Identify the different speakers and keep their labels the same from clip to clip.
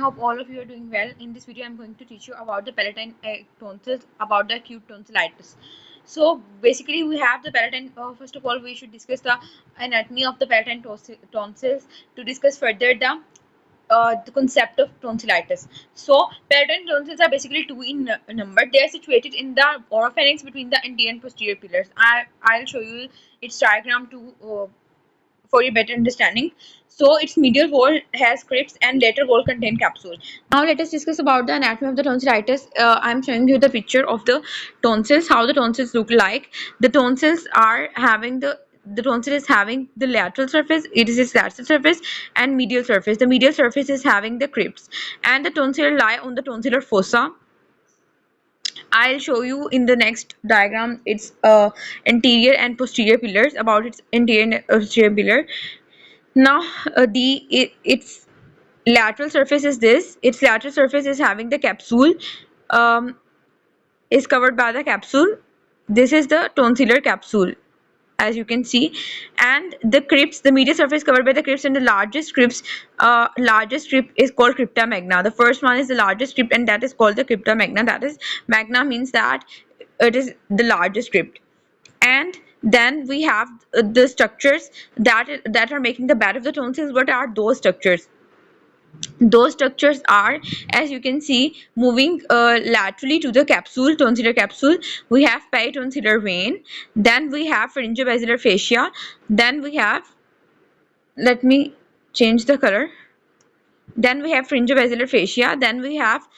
Speaker 1: hope all of you are doing well. In this video, I'm going to teach you about the palatine tonsils, about the acute tonsillitis. So basically, we have the palatine. First of all, we should discuss the anatomy of the palatine tonsils to discuss further the concept of tonsillitis. So palatine tonsils are basically two in number. They are situated in the oropharynx between the anterior and posterior pillars. I'll show you its diagram to for your better understanding. So its medial wall has crypts and lateral wall contain capsule. Now let us discuss about the anatomy of the tonsillitis. I'm showing you the picture of the tonsils, how the tonsils look like. The tonsils are having the tonsil is having the lateral surface, it is its lateral surface, and medial surface. The medial surface is having the crypts, and the tonsil lie on the tonsillar fossa. I'll show you in the next diagram its anterior and posterior pillars, about its anterior and posterior pillar. Now its lateral surface is this. Its lateral surface is having the capsule, um, is covered by the capsule. This is the tonsillar capsule, as you can see, and the crypts, the medial surface covered by the crypts, and the largest crypts, largest crypt is called crypta magna. The first one is the largest crypt, and that is called the crypta magna. That is, magna means that it is the largest crypt. And then we have the structures that are making the bed of the tonsils. What are those structures? Those structures are, as you can see, moving laterally to the capsule, tonsillar capsule. We have peritonsillar vein, then we have pharyngobasilar fascia, then we have, let me change the color, then we have pharyngobasilar fascia, then we have,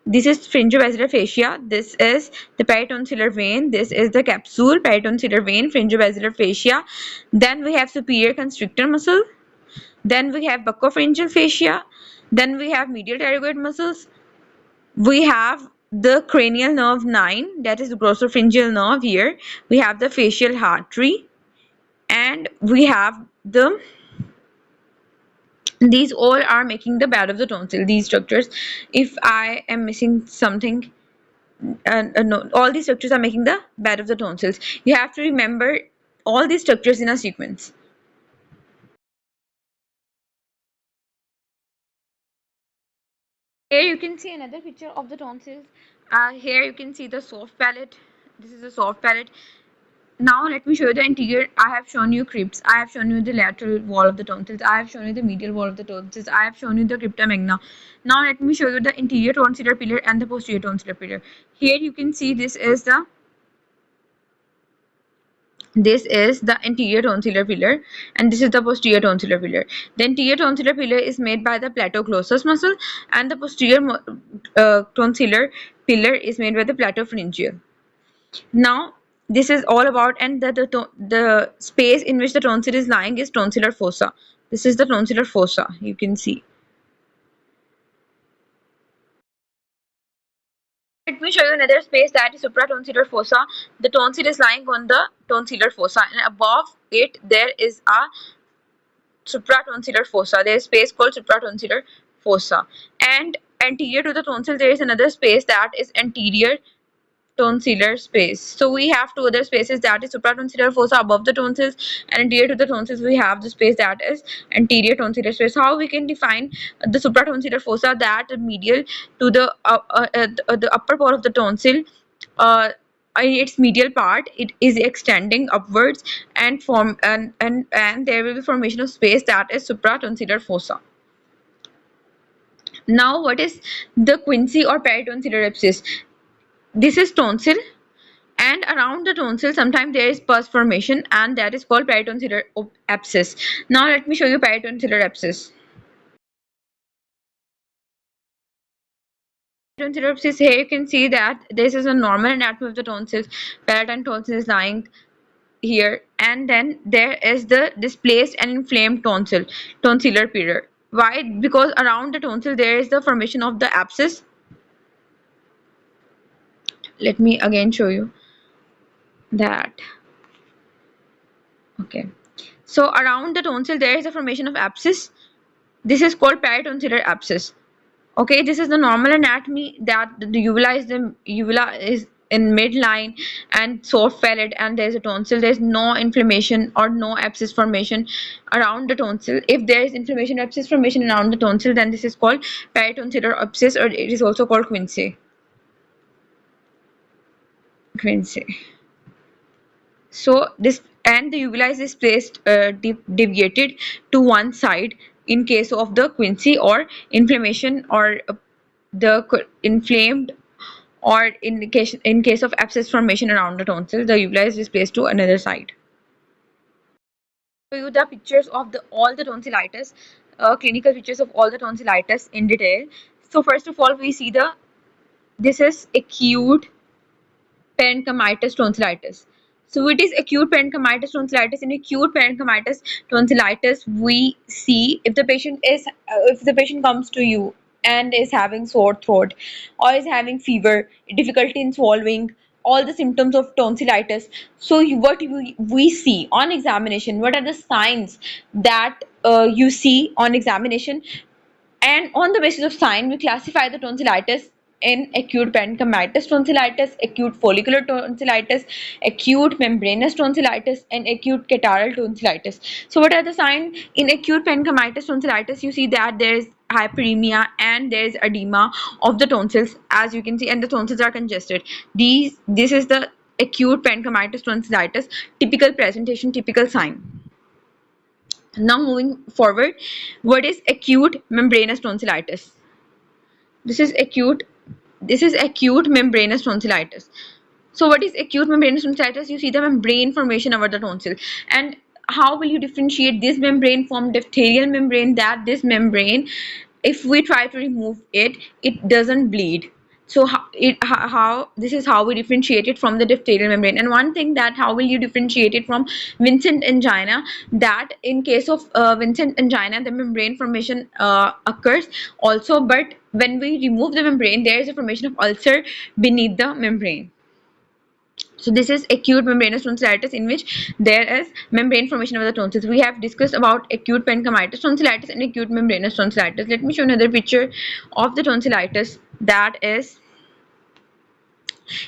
Speaker 1: this is pharyngobasilar fascia, this is the peritonsillar vein, this is the capsule, peritonsillar vein, pharyngobasilar fascia. Then we have superior constrictor muscle, then we have buccopharyngeal fascia, then we have medial pterygoid muscles, we have the cranial nerve 9, that is the glossopharyngeal nerve. Here we have the facial artery, and we have the, these all are making the bed of the tonsil, these structures. If I am missing something, no, all these structures are making the bed of the tonsils. You have to remember all these structures in a sequence. Here you can see another picture of the tonsils. Here you can see the soft palate. This is a soft palate. Now let me show you the interior. I have shown you crypts, I have shown you the lateral wall of the tonsils, I have shown you the medial wall of the tonsils, I have shown you the crypta magna. Now let me show you the interior tonsillar pillar and the posterior tonsillar pillar. Here you can see this is the anterior tonsillar pillar, and this is the posterior tonsillar pillar. The anterior tonsillar pillar is made by the platoglossus muscle, and the posterior tonsillar pillar is made by the platopharyngeal. Now this is all about, and the space in which the tonsil is lying is tonsillar fossa. This is the tonsillar fossa, you can see. Let me show you another space, that is supratonsillar fossa. The tonsil is lying on the tonsillar fossa, and above it there is a supratonsillar fossa. There is space called supratonsillar fossa, and anterior to the tonsil there is another space, that is anterior tonsillar space. So we have two other spaces, that is supratonsillar fossa above the tonsils, and anterior to the tonsils we have the space, that is anterior tonsillar space. How we can define the supratonsillar fossa? That medial to the upper part of the tonsil, in its medial part, it is extending upwards and form and there will be formation of space, that is supratonsillar fossa. Now what is the quinsy or peritonsillar abscess? This is tonsil, and around the tonsil sometimes there is pus formation, and that is called peritonsillar abscess. Now let me show you peritonsillar abscess. Peritonsillar abscess, here you can see that this is a normal anatomy of the tonsils. Palatine tonsil is lying here, and then there is the displaced and inflamed tonsillar pillar. Why? Because around the tonsil there is the formation of the abscess. Let me again show you that. Okay, so around the tonsil there is a formation of abscess. This is called peritonsillar abscess. Okay, this is the normal anatomy, that the uvula is in midline and soft palate, and there's a tonsil. There's no inflammation or no abscess formation around the tonsil. If there is inflammation or abscess formation around the tonsil, then this is called peritonsillar abscess, or it is also called quinsy. So this, and the uvula is placed deviated to one side in case of the quinsy or inflammation, or the inflamed, or in case of abscess formation around the tonsil, the uvula is displaced to another side. Show you the pictures of all the tonsillitis, clinical pictures of all the tonsillitis in detail. So first of all, we see this is acute parenchymatous tonsillitis. So it is acute parenchymatous tonsillitis. In acute parenchymatous tonsillitis, we see if the patient comes to you and is having sore throat or is having fever, difficulty in swallowing, all the symptoms of tonsillitis. So what we see on examination, what are the signs that you see on examination, and on the basis of sign we classify the tonsillitis in acute parenchymatous tonsillitis, acute follicular tonsillitis, acute membranous tonsillitis, and acute catarrhal tonsillitis. So what are the signs in acute parenchymatous tonsillitis? You see that there is hyperemia and there is edema of the tonsils, as you can see, and the tonsils are congested. This is the acute parenchymatous tonsillitis typical presentation, typical sign. Now moving forward, what is acute membranous tonsillitis? This is acute membranous tonsillitis. So what is acute membranous tonsillitis? You see the membrane formation over the tonsil. And how will you differentiate this membrane from diphtherial membrane? That this membrane, if we try to remove it, it doesn't bleed. So this is how we differentiate it from the diphtherial membrane. And one thing, that how will you differentiate it from Vincent angina? That in case of Vincent angina, the membrane formation occurs also, but when we remove the membrane, there is a formation of ulcer beneath the membrane. So this is acute membranous tonsillitis, in which there is membrane formation of the tonsils. We have discussed about acute parenchymatous tonsillitis and acute membranous tonsillitis. Let me show another picture of the tonsillitis. That is,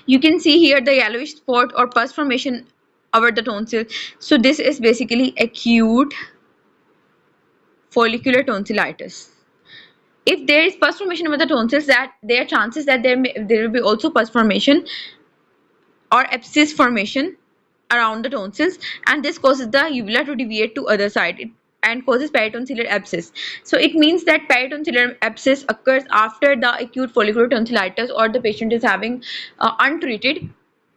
Speaker 1: you can see here the yellowish spot or pus formation over the tonsil. So this is basically acute follicular tonsillitis. If there is pus formation over the tonsils, that there are chances that there will be also pus formation or abscess formation around the tonsils, and this causes the uvula to deviate to other side and causes peritonsillar abscess. So it means that peritonsillar abscess occurs after the acute follicular tonsillitis, or the patient is having untreated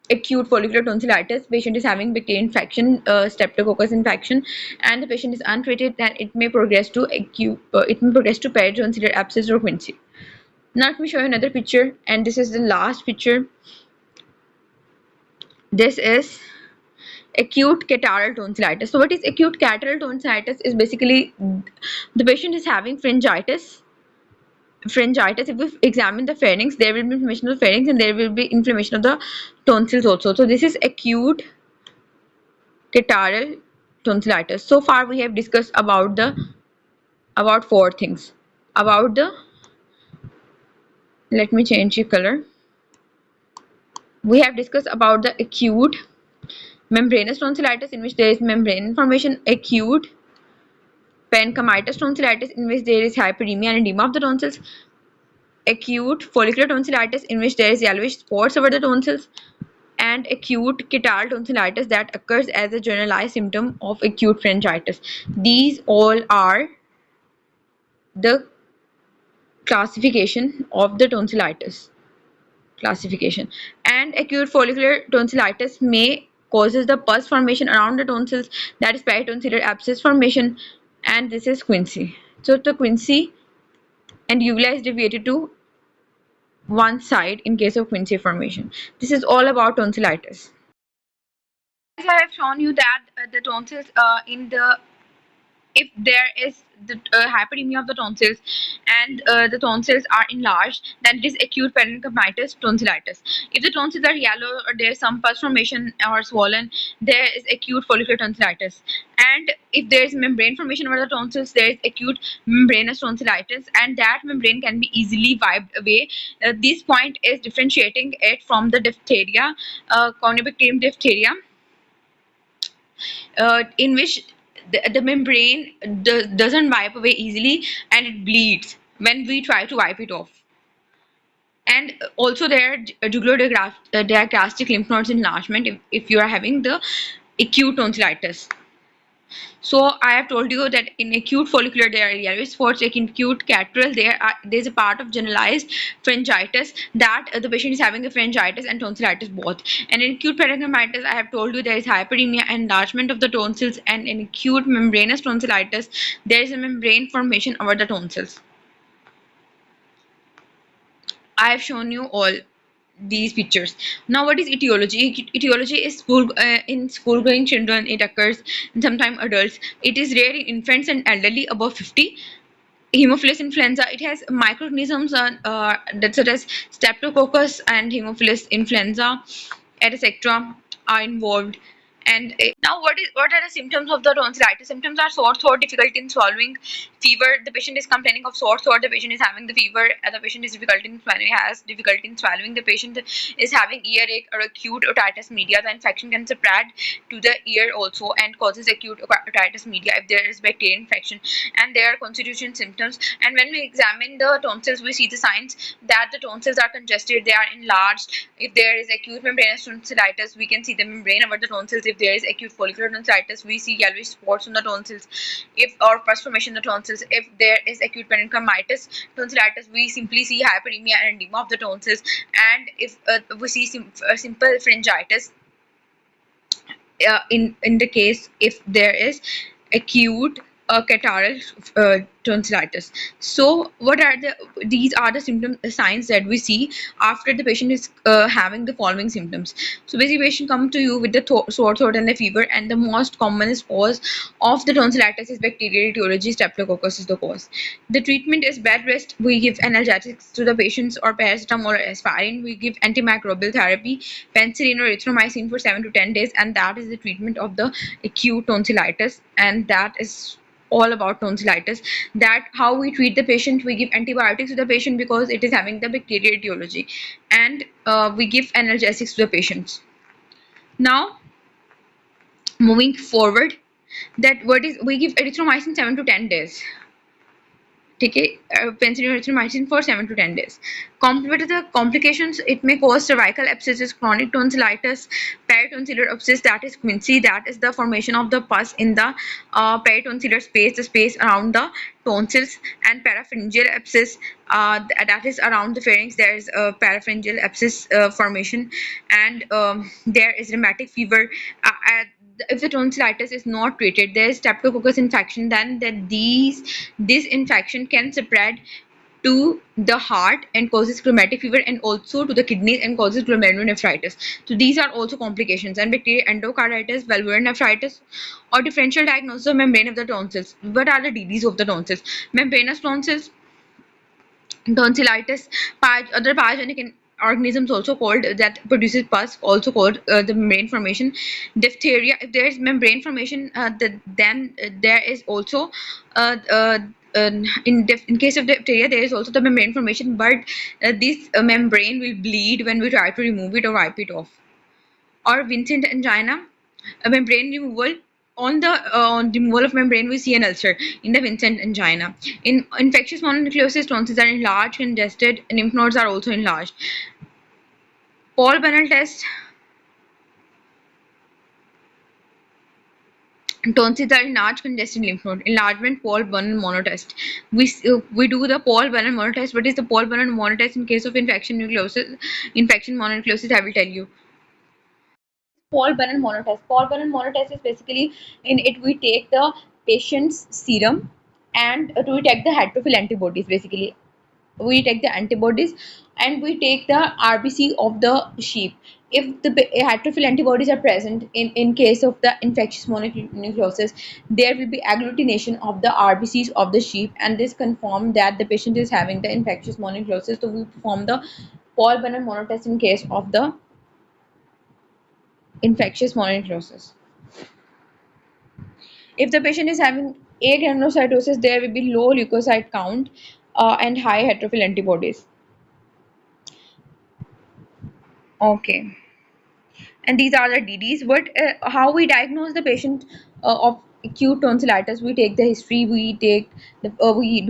Speaker 1: acute follicular tonsillitis. Patient is having bacterial infection, streptococcus infection, and the patient is untreated, then it may progress to peritonsillar abscess or quinsy. Now let me show you another picture, and this is the last picture. This is acute catarrhal tonsillitis. So what is acute catarrhal tonsillitis? Is basically the patient is having pharyngitis. If we examine the pharynx, there will be inflammation of the pharynx and there will be inflammation of the tonsils also. So this is acute catarrhal tonsillitis. So far we have discussed about four things. Let me change the color. We have discussed about the acute membranous tonsillitis, in which there is membrane formation, acute parenchymatous tonsillitis, in which there is hyperemia and edema of the tonsils, acute follicular tonsillitis, in which there is yellowish spots over the tonsils, and acute catarrhal tonsillitis that occurs as a generalized symptom of acute pharyngitis. These all are the classification of the tonsillitis classification. And acute follicular tonsillitis may causes the pus formation around the tonsils, that is peritonsillar abscess formation, and this is quinsy. So the quinsy and uvula is deviated to one side in case of quinsy formation. This is all about tonsillitis. As I have shown you that the tonsils in the if there is the hyperemia of the tonsils and the tonsils are enlarged, then it is acute periodontitis tonsillitis. If the tonsils are yellow or there is some pus formation or swollen, there is acute follicular tonsillitis. And if there is membrane formation over the tonsils, there is acute membranous tonsillitis, and that membrane can be easily wiped away. This point is differentiating it from the diphtheria, Corynebacterium diphtheria, in which the membrane doesn't wipe away easily and it bleeds when we try to wipe it off. And also there are diagnostic lymph nodes enlargement if you are having the acute tonsillitis. So I have told you that in acute follicular there are yellowish spots, like in acute catarrh there's a part of generalized pharyngitis that the patient is having a pharyngitis and tonsillitis both. And in acute periodontitis, I have told you there is hyperemia and enlargement of the tonsils, and in acute membranous tonsillitis there is a membrane formation over the tonsils. I have shown you all these pictures. Now, what is etiology? Etiology is in school going children. It occurs in sometimes adults. It is rare in infants and elderly above 50. Haemophilus influenza, it has microorganisms that such as streptococcus and Haemophilus influenza, etc. are involved. And now, what are the symptoms of the tonsillitis? Symptoms are sore throat, difficulty in swallowing, fever. The patient is complaining of sore throat. The patient is having the fever. And the patient is has difficulty in swallowing. The patient is having earache or acute otitis media. The infection can spread to the ear also and causes acute otitis media if there is bacterial infection. And there are constitution symptoms. And when we examine the tonsils, we see the signs that the tonsils are congested. They are enlarged. If there is acute membranous tonsillitis, we can see the membrane over the tonsils. If there is acute follicular tonsillitis, we see yellowish spots on the tonsils. If or pus formation in the tonsils. If there is acute periodontitis tonsillitis, we simply see hyperemia and edema of the tonsils. And if we see simple pharyngitis, in the case if there is acute catarrhal tonsillitis. So what are these are the symptom signs that we see after the patient is having the following symptoms. So basically patient come to you with the sore throat and the fever, and the most commonest cause of the tonsillitis is bacterial etiology. Streptococcus is the cause. The treatment is bed rest. We give analgesics to the patients or paracetamol or aspirin. We give antimicrobial therapy, penicillin or erythromycin for 7 to 10 days, and that is the treatment of the acute tonsillitis. And that is all about tonsillitis. That how we treat the patient. We give antibiotics to the patient because it is having the bacterial etiology, and we give analgesics to the patients. Now moving forward, that what is we give erythromycin 7 to 10 days. Okay, penicillin erythromycin for 7 to 10 days. Compared to the complications, it may cause cervical abscesses, chronic tonsillitis, peritonsillar abscess, that is quinsy, that is the formation of the pus in the peritonsillar space, the space around the tonsils, and parapharyngeal abscess, that is around the pharynx. There is a parapharyngeal abscess formation, and there is rheumatic fever. If the tonsillitis is not treated, there is streptococcus infection, then this infection can spread to the heart and causes rheumatic fever, and also to the kidneys and causes glomerulonephritis. So these are also complications. And bacterial endocarditis, valvular nephritis, or differential diagnosis of membrane of the tonsils. What are the DDs of the tonsils? Membranous tonsils, tonsillitis, other pathogenic organisms also called that produces pus, also called the membrane formation. Diphtheria, if there is membrane formation, then there is also in case of diphtheria there is also the membrane formation, but this membrane will bleed when we try to remove it or wipe it off. Or Vincent angina, a membrane removal. On the removal of membrane, we see an ulcer in the Vincent angina. In infectious mononucleosis, tonsils are enlarged, congested, lymph nodes are also enlarged. Paul Bunner test. Tonsils are enlarged, congested lymph node. Enlargement, Paul Bunner monotest. We do the Paul Bunner monotest. What is the Paul Bunner monotest in case of infection mononucleosis? I will tell you. Paul Bunner monotest. Paul Bunner monotest is basically in it we take the patient's serum and to detect the heterophil antibodies basically. we take the antibodies, and we take the RBC of the sheep. If the hydrophil antibodies are present in case of the infectious mononucleosis, there will be agglutination of the RBCs of the sheep, and this confirm that the patient is having the infectious mononucleosis. So we perform the Paul Bunner monotest in case of the infectious mononucleosis. If the patient is having A granulocytosis, there will be low leukocyte count and high hydrophil antibodies. Okay. And these are the DDs. What how we diagnose the patient of acute tonsillitis? We take the history, we do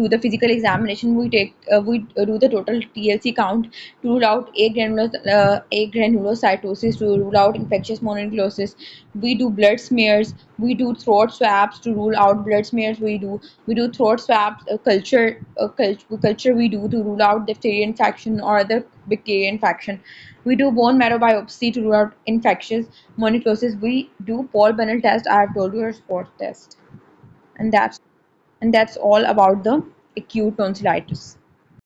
Speaker 1: the physical examination, we do the total TLC count to rule out a granulocytosis, to rule out infectious mononucleosis. We do blood smears, we do throat swabs to rule out blood smears. We do throat swabs, culture we do to rule out diphtheria infection or other bacteria infection. We do bone marrow biopsy to rule out infectious mononucleosis. We do Paul Bunner test. I have told you, a spot test, and that's all about the acute tonsillitis.